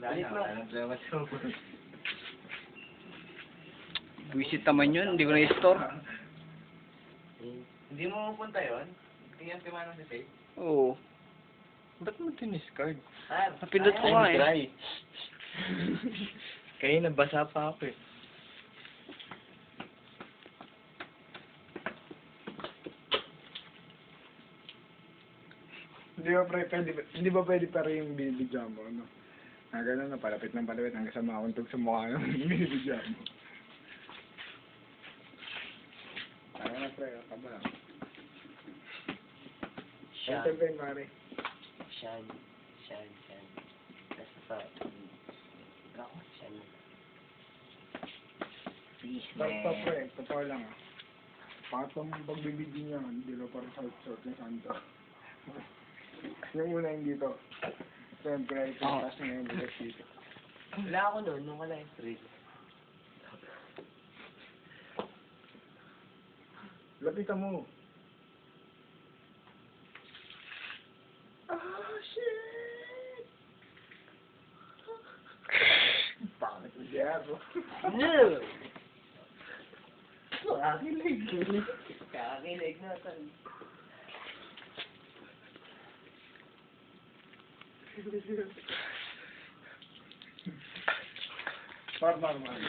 Balik mo. Buisit naman yun, hindi ko na-store. Hindi mo pupunta yun? Tingnan si Manong si Faye. Oo. Ba't mo tiniscard? Napindot ko nga eh. Kaya nabasa pa ako eh. Hindi ba pwede pa rin yung binibidyan mo, no? Gano'n na, palapit ng palapit hanggang sa mauntog sa mukha ng binibidyan mo. Kaya na, pre, kaba lang. Shan. Ito ba yung pare? Shan. That's the fact. Ako, Shan. Peace, Basta, pre, totoo lang, ah. Pangatlong pagbibidyo niya, hindi na parang short na santo. Yung una yung dito. Siyempre, ito yung taas na yung bigas dito. Wala ako noon, nung wala yung street. Lapitan mo. Ah, shit! Pangit yung Jero. No! Kakakilig. Kakakilig na tal. Normal.